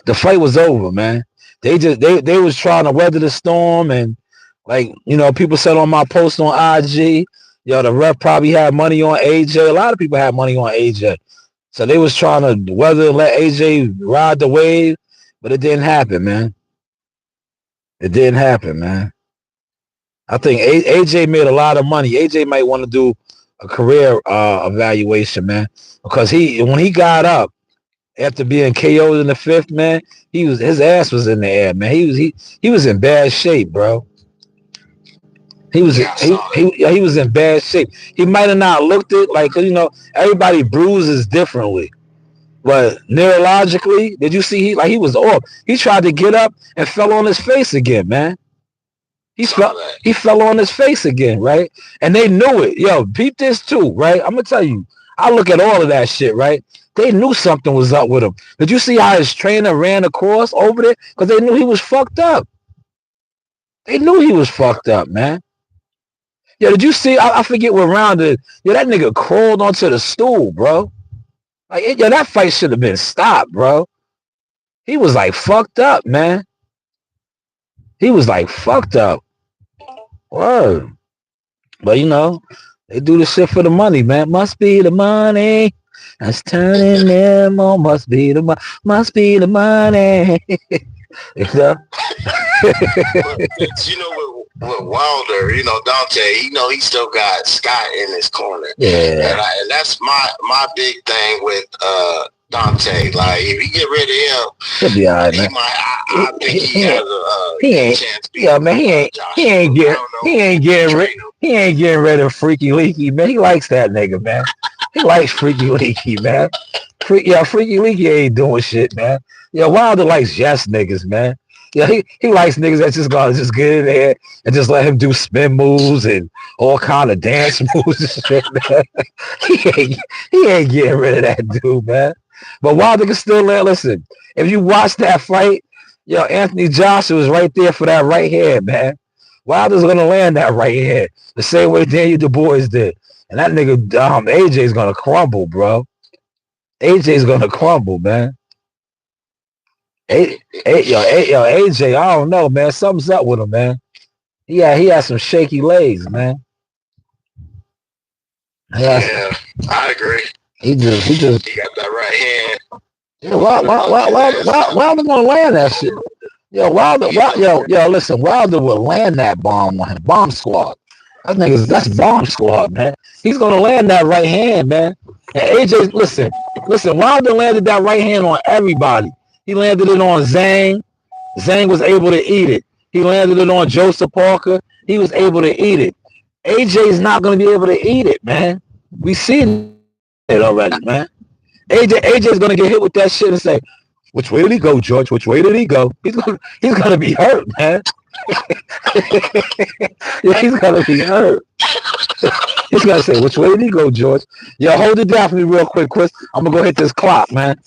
The fight was over, man. They was trying to weather the storm, and like, people said on my post on IG, the ref probably had money on AJ. A lot of people had money on AJ. So they was trying to let AJ ride the wave, but it didn't happen, man. It didn't happen, man. I think AJ made a lot of money. AJ might want to do a career evaluation, man, because when he got up after being KO'd in the fifth, man, his ass was in the air, man. He was in bad shape, bro. He was he was in bad shape. He might have not looked it like, everybody bruises differently. But neurologically, did you see he was off? He tried to get up and fell on his face again, man. He fell on his face again, right? And they knew it. Yo, peep this too, right? I'm gonna tell you. I look at all of that shit, right? They knew something was up with him. Did you see how his trainer ran across over there? Because they knew he was fucked up. They knew he was fucked up, man. Yeah, did you see? I forget what round it is. Yeah, that nigga crawled onto the stool, bro. Like, that fight should have been stopped, bro. He was like fucked up, man. He was like fucked up. Word. But they do the shit for the money, man. Must be the money. That's turning them on. Must be the money. Must be the money. With Wilder, Dante, he still got Scott in his corner. Yeah. And that's my big thing with Dante. Like, if you get rid of him, he'll be all right, man. I think he has a chance. Yeah, man, he ain't getting rid of Freaky Leaky, man. He likes that nigga, man. He likes Freaky Leaky, man. Freaky Leaky ain't doing shit, man. Yeah, Wilder likes yes niggas, man. Yeah, he likes niggas that's just gonna just get in there and just let him do spin moves and all kind of dance moves and shit, man. He ain't getting rid of that dude, man. But Wilder can still listen. If you watch that fight, Anthony Joshua was right there for that right hand, man. Wilder's gonna land that right hand the same way Daniel Du Bois did, and that nigga AJ's gonna crumble, bro. AJ's gonna crumble, man. AJ, I don't know, man. Something's up with him, man. He had some shaky legs, man. Yeah, I agree. He got that right hand. Yeah, Wilder gonna land that shit. Wilder, listen, Wilder will land that bomb on him. Bomb squad. That's bomb squad, man. He's gonna land that right hand, man. And AJ, listen, Wilder landed that right hand on everybody. He landed it on Zhang. Zhang was able to eat it. He landed it on Joseph Parker. He was able to eat it. AJ's not gonna be able to eat it, man. We seen it already, man. AJ's gonna get hit with that shit and say, "Which way did he go, George? Which way did he go?" He's gonna be hurt, man. Yeah, he's gonna be hurt. He's gonna say, "Which way did he go, George?" Yo, hold it down for me real quick, Chris. I'm gonna go hit this clock, man.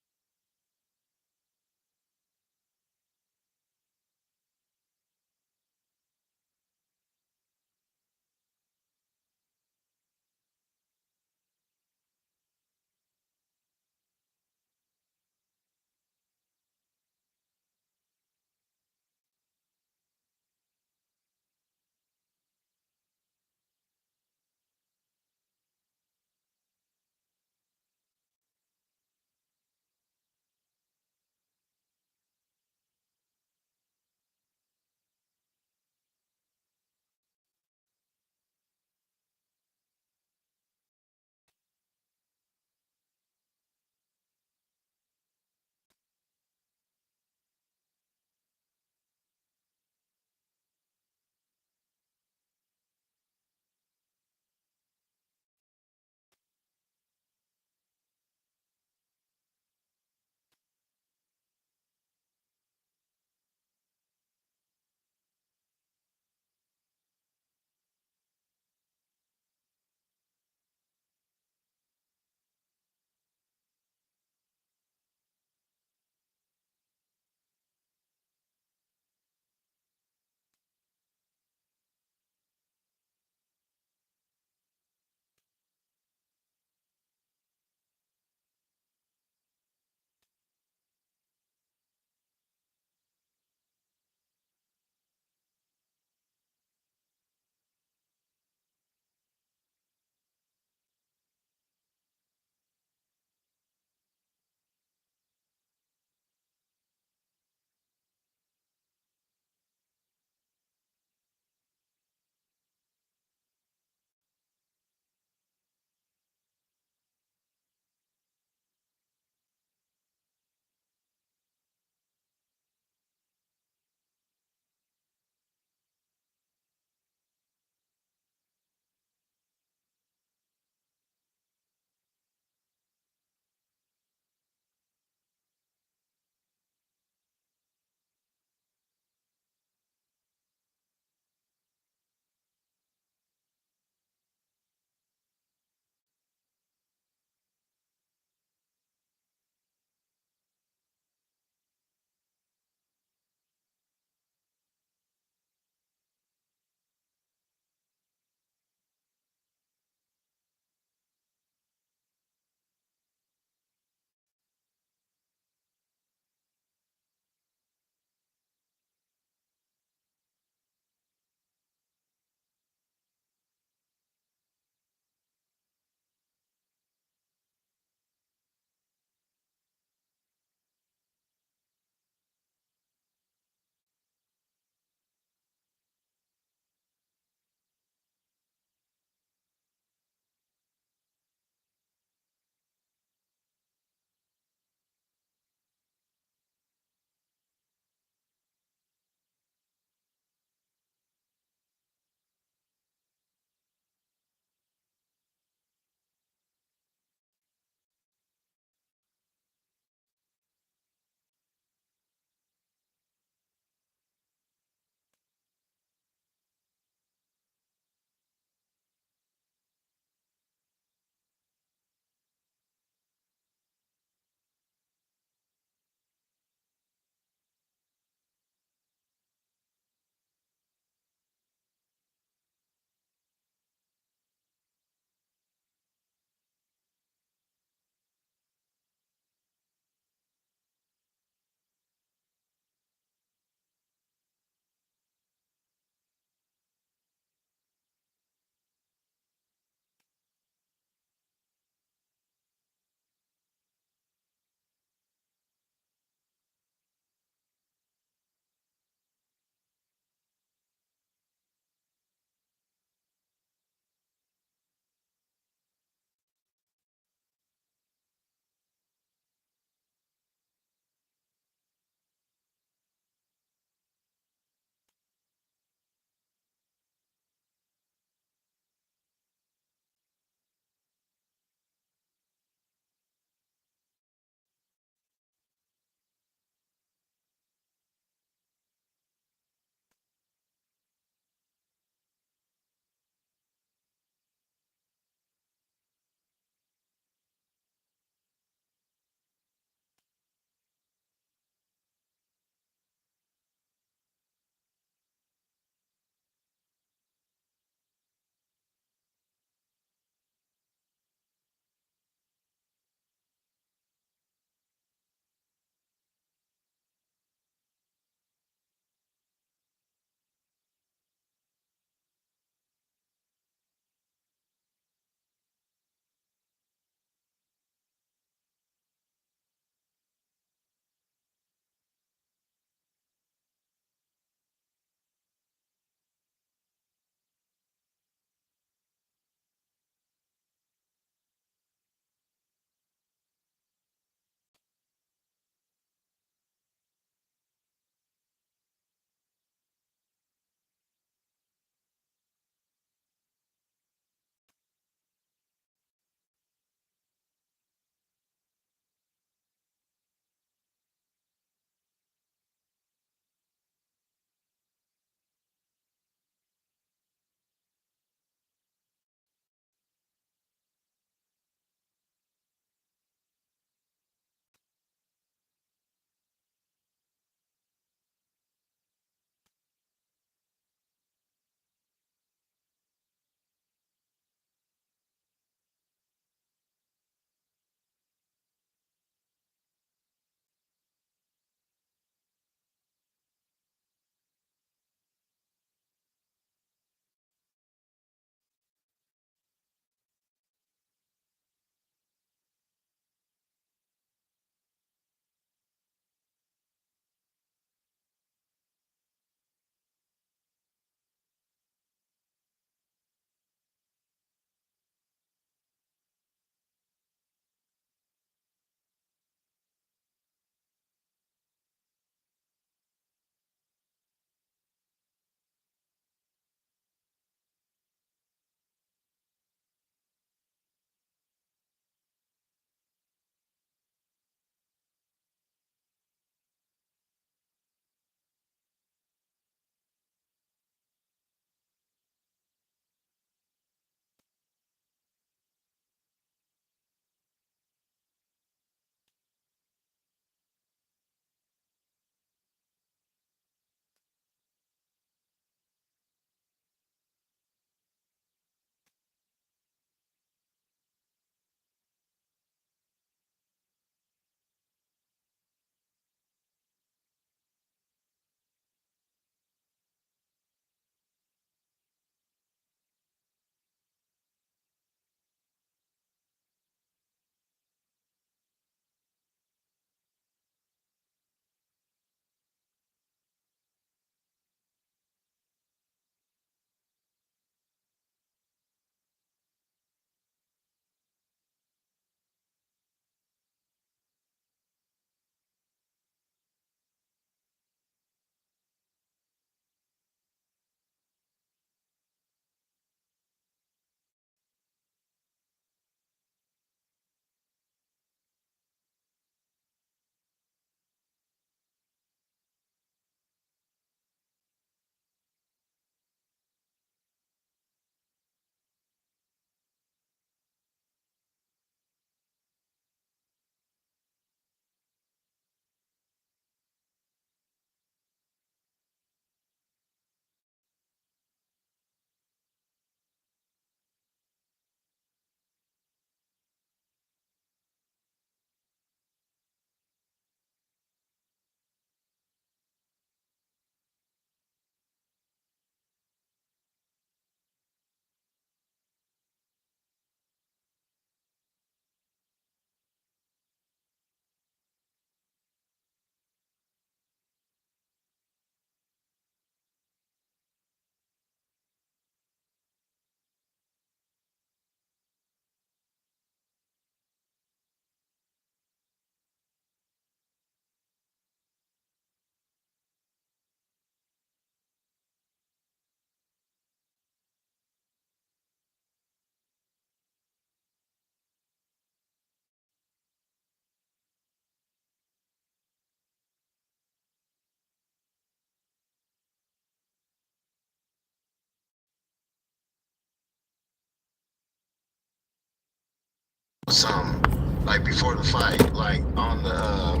something like before the fight, like on the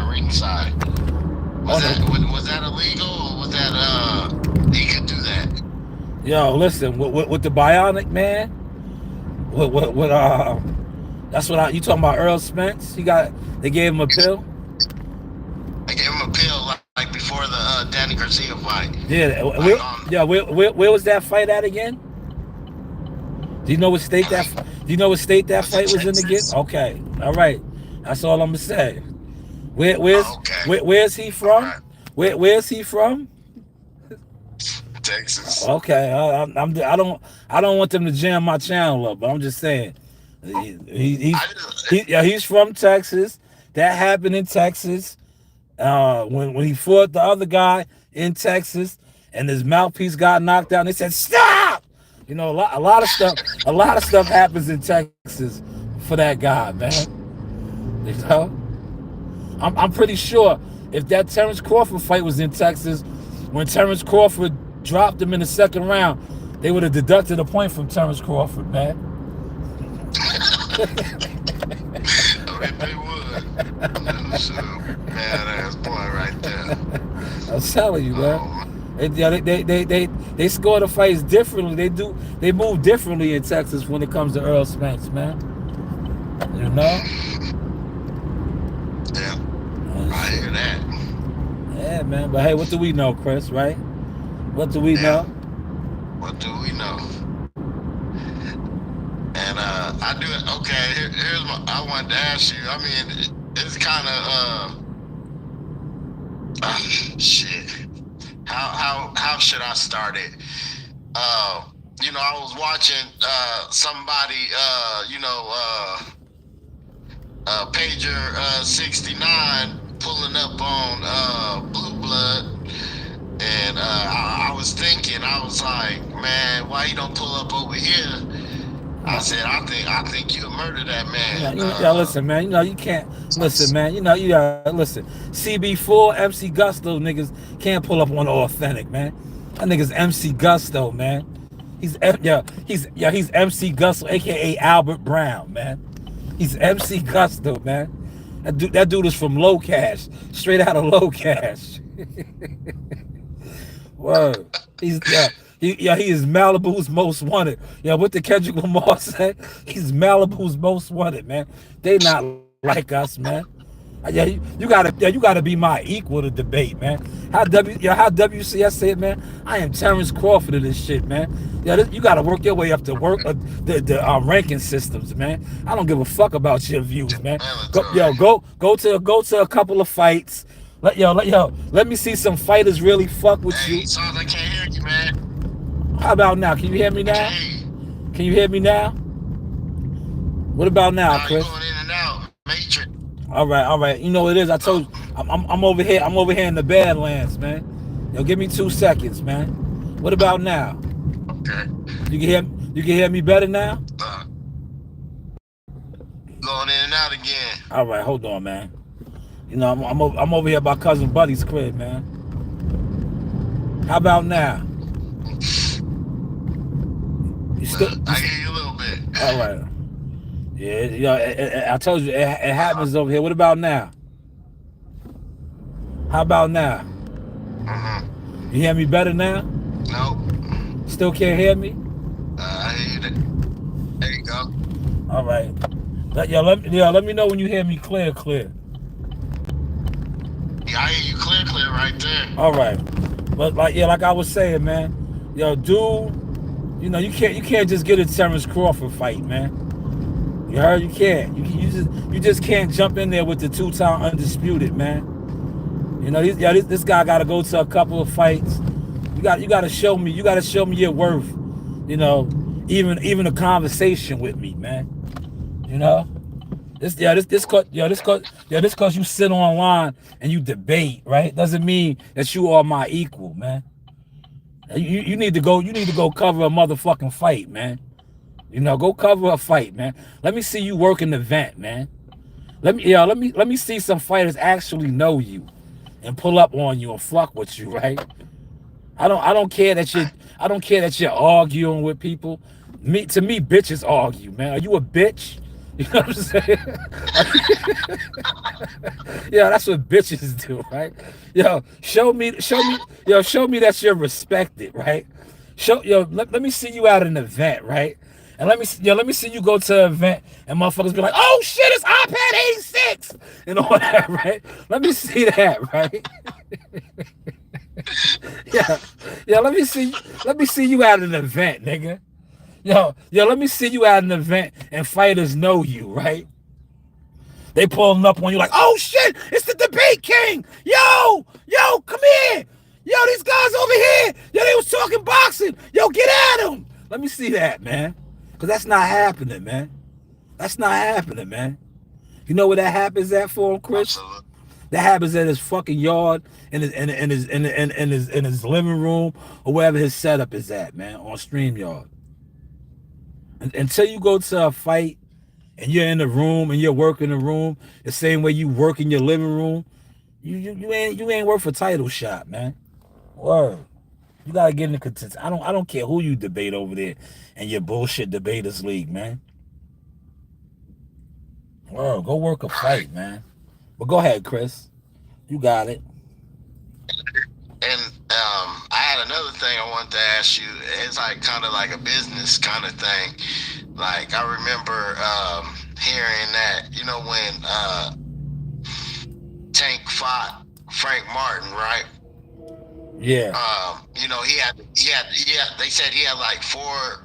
ring side. Oh, no. Was that illegal or was that he could do that? Yo, listen, with the Bionic Man, what that's what you talking about, Earl Spence? They gave him a pill. They gave him a pill like before the Danny Garcia fight. Yeah, where was that fight at again? Do you know what state that fight was in again? Okay, all right, that's all I'm gonna say. Where's he from? Right. Where's he from? Texas. Okay, I don't want them to jam my channel up, but I'm just saying, he's from Texas. That happened in Texas. When he fought the other guy in Texas, and his mouthpiece got knocked out, and they said stop. You know, a lot of stuff happens in Texas for that guy, man. You know, I'm pretty sure if that Terrence Crawford fight was in Texas, when Terrence Crawford dropped him in the second round, they would have deducted a point from Terrence Crawford, man. They would. Badass boy right there. I'm telling you, man. They score the fights differently. They move differently in Texas when it comes to Earl Spence, man. You know? Yeah. I hear that. Yeah, man. But hey, what do we know, Chris, right? What do we know? What do we know? And I do it. Okay, here's I wanted to ask you. I mean, it's kind of shit. How should I start it? You know, I was watching somebody. Pager 69 pulling up on Blue Blood. And I was thinking, I was like, man, why you don't pull up over here? I said, I think you murdered that man. Yeah, listen, man. You know you can't listen, man. You know you gotta listen. CB4, MC Gusto niggas can't pull up on Authentic, man. That nigga's MC Gusto, man. He's MC Gusto, aka Albert Brown, man. He's MC Gusto, man. That dude is from Low Cash, straight out of Low Cash. Word. He is Malibu's most wanted. Yeah, what the Kendrick Lamar said? He's Malibu's most wanted, man. They not like us, man. Yeah, you gotta be my equal to debate, man. How WCS said, man, I am Terrence Crawford of this shit, man. Yeah, you gotta work your way up to the ranking systems, man. I don't give a fuck about your views, man. Go to a couple of fights. Let me see some fighters really fuck with you. Sounds like I can't hear you, man. How about now? Can you hear me now? Can you hear me now? What about now, Chris? Going in and out. Matrix. All right. You know what it is. I told you, I'm over here. I'm over here in the Badlands, man. Yo, give me 2 seconds, man. What about now? Okay. You can hear me better now? Going in and out again. All right, hold on, man. You know, I'm over here by cousin Buddy's crib, man. How about now? I hear you a little bit. All right. Yeah, you know, I told you it happens over here. What about now? How about now? Mm-hmm. You hear me better now? Nope. Still can't hear me? I hear you. There you go. All right. Let me know when you hear me clear. Yeah, I hear you clear right there. All right. But like I was saying, man, yo, dude, you know, you can't just get a Terrence Crawford fight, man. You heard? You can't. You just can't jump in there with the 2-time undisputed, man. You know, this guy got to go to a couple of fights. You got to show me. You got to show me your worth. You know, even a conversation with me, man. You know, this cause you sit online and you debate, right? Doesn't mean that you are my equal, man. You need to go cover a motherfucking fight, man. You know, go cover a fight, man. Let me see you work an event, man. Let me see some fighters actually know you and pull up on you and fuck with you, right? I don't care that you're arguing with people. To me, bitches argue, man. Are you a bitch? You know what I'm saying? Yeah, that's what bitches do, right? Yo, show me that you're respected, right? Let me see you at an event, right? And let me see you go to an event and motherfuckers be like, oh shit, it's iPad 86 and all that, right? Let me see that, right? Yeah, yeah. Let me see you at an event, nigga. Let me see you at an event and fighters know you, right? They pulling up on you like, oh shit, it's the debate king. Come here. Yo, these guys over here. Yo, they was talking boxing. Yo, get at them. Let me see that, man. Because that's not happening, man. That's not happening, man. You know where that happens at for him, Chris? Absolutely. That happens in his fucking yard, in his living room, or wherever his setup is at, man, on StreamYard. Until you go to a fight and you're in the room and you're working the room the same way you work in your living room, you ain't worth a title shot, man. Word. You gotta get in the contest. I don't care who you debate over there in your bullshit debaters league, man. Word. Go work a Right. fight, man. But go ahead, Chris. You got it. And I had another thing I wanted to ask you. It's like kind of like a business kind of thing. Like I remember hearing that, when Tank fought Frank Martin, right? Yeah. They said he had like four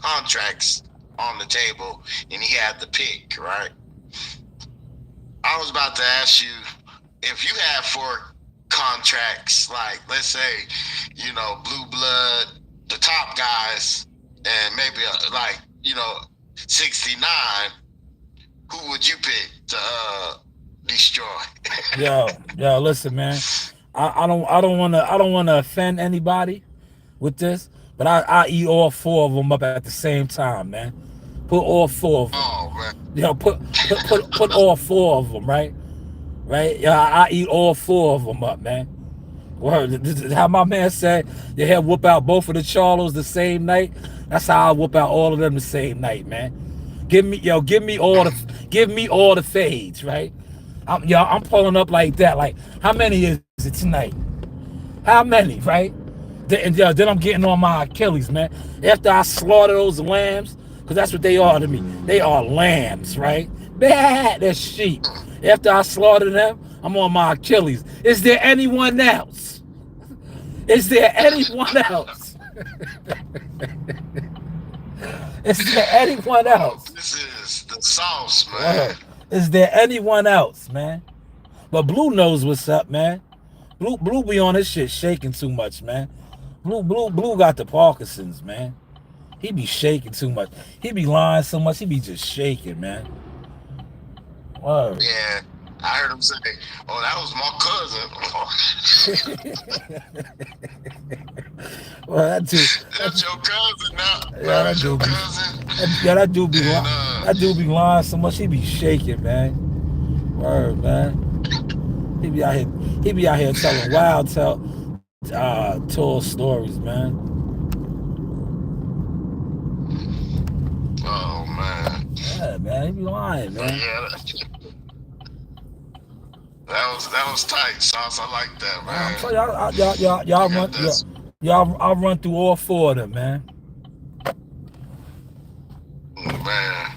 contracts on the table, and he had to pick, right? I was about to ask you if you had four contracts, like let's say, Blue Blood, the top guys, and maybe 69. Who would you pick to destroy? Listen, man. I don't wanna offend anybody with this, but I eat all four of them up at the same time, man. Put all four of them. Oh man. Put all four of them, right? Right? Yeah, I eat all four of them up, man. Word. This is how my man said, you had whoop out both of the Charlos the same night. That's how I whoop out all of them the same night, man. Give me all the fades, right? I'm pulling up like that. Like, how many is it tonight? How many, right? Then I'm getting on my Achilles, man. After I slaughter those lambs, because that's what they are to me. They are lambs, right? They're sheep. After I slaughter them, I'm on my Achilles. Is there anyone else? Is there anyone else? Is there anyone else? This is the sauce, man. Is there anyone else, man? But Blue knows what's up, man. Blue be on his shit shaking too much, man. Blue got the Parkinson's, man. He be shaking too much. He be lying so much. He be just shaking, man. Word. Yeah, I heard him say, "Oh, that was my cousin." Well, that dude. That's your cousin now. Yeah, That's your that cousin. that dude be lying so much. He be shaking, man. Word, man. He be out here telling tall stories, man. Oh man. Yeah, man. He be lying, man. Yeah. That was tight, sauce. I like that, man. I'm telling I'll run through all four of them, man. Man,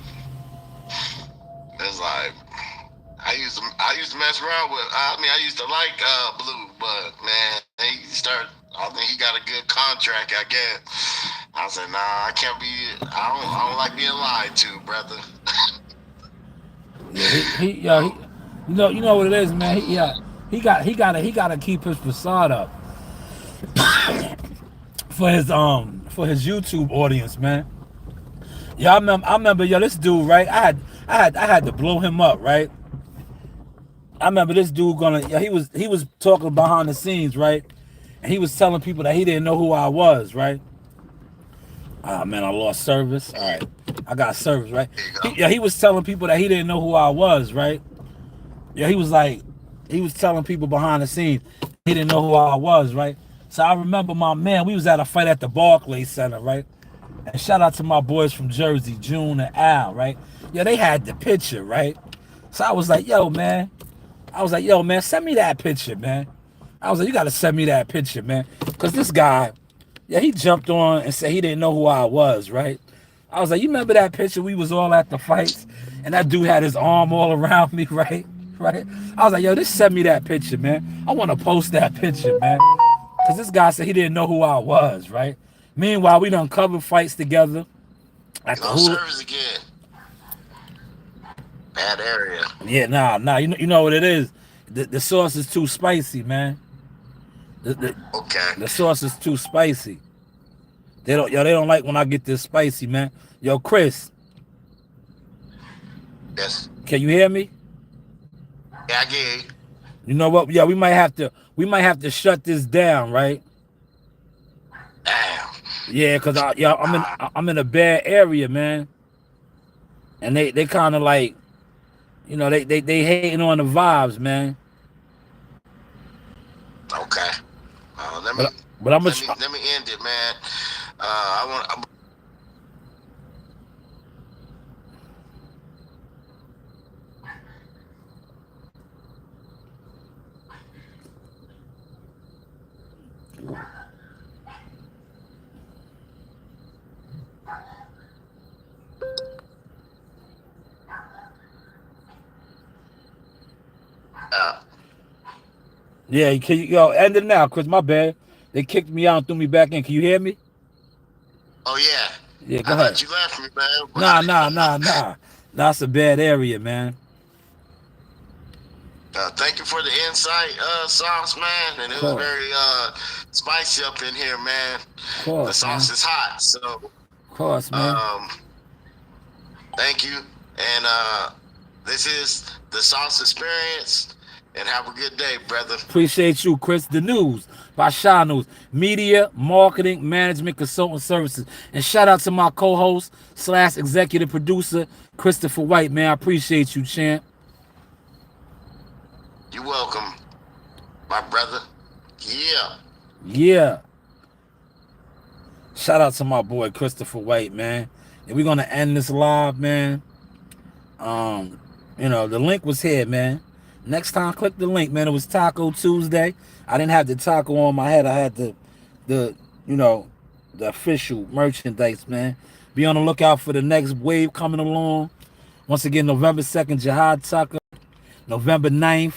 it's like I used to mess around with. I used to like Blue, but man, I think he got a good contract. I guess. I said, nah, I can't be. I don't like being lied to, brother. Yeah, you know what it is, man. He gotta keep his facade up for his YouTube audience, man. Yeah, I remember, this dude, right? I had to blow him up, right? I remember this dude he was talking behind the scenes, right? And he was telling people that he didn't know who I was, right? Ah, man, I lost service. All right, I got service, right? He was telling people that he didn't know who I was, right? Yeah, he was telling people behind the scenes he didn't know who I was, right? So I remember my man, we was at a fight at the Barclays Center, right? And shout out to my boys from Jersey, June and Al, right? Yeah, they had the picture, right? So I was like, yo, man. Send me that picture, man. I was like, you got to send me that picture, man. Because this guy, yeah, he jumped on and said he didn't know who I was, right? I was like, you remember that picture? We was all at the fights, and that dude had his arm all around me, right? Right? I was like, yo, just send me that picture, man. I want to post that picture, man. Because this guy said he didn't know who I was, right? Meanwhile, we done covered fights together at You the on Hula. service again. Bad area. Yeah, nah. You know what it is? The sauce is too spicy, man. Okay. The sauce is too spicy. They don't like when I get this spicy, man. Yo, Chris, Yes. can you hear me? Yeah, I get you. You know what? Yeah, we might have to shut this down, right? Damn. Yeah, cause I'm in a bad area, man. And they kind of like, they hating on the vibes, man. Okay. Let me But I'm let me end it, man. I want. Yeah, can you end it now, Chris? My bad. They kicked me out and threw me back in. Can you hear me? Oh yeah. Yeah, go I ahead. thought you left me, man. Nah. That's a bad area, man. Thank you for the insight, sauce, man. And it was very spicy up in here, man. Of course, the sauce is hot, so. Of course, man. Thank you, and this is the Sauce Experience. And have a good day, brother. Appreciate you, Chris. The News by Shy News. Media, marketing, management, consultant services. And shout out to my co-host / executive producer, Christopher White, man. I appreciate you, champ. You're welcome, my brother. Yeah. Yeah. Shout out to my boy, Christopher White, man. And we're going to end this live, man. The link was here, man. Next time, click the link, man. It was Taco Tuesday. I didn't have the taco on my head. I had the official merchandise, man. Be on the lookout for the next wave coming along. Once again, November 2nd, Jihad Tucker. November 9th,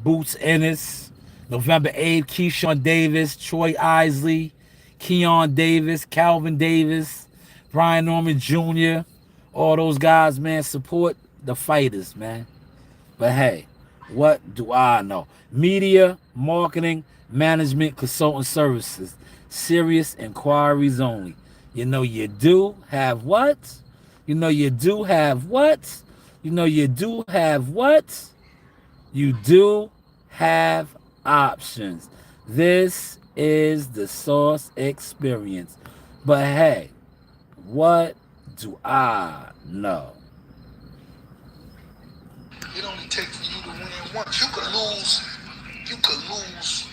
Boots Ennis. November 8th, Keyshawn Davis, Troy Isley, Keon Davis, Calvin Davis, Brian Norman Jr. All those guys, man, support the fighters, man. But hey, what do I know? Media, marketing, management, consultant services. Serious inquiries only. You know you do have what? You know you do have what? You know you do have what? You do have options. This is the Sauce Experience. But hey, what do I know? It only takes for you to win once. You could lose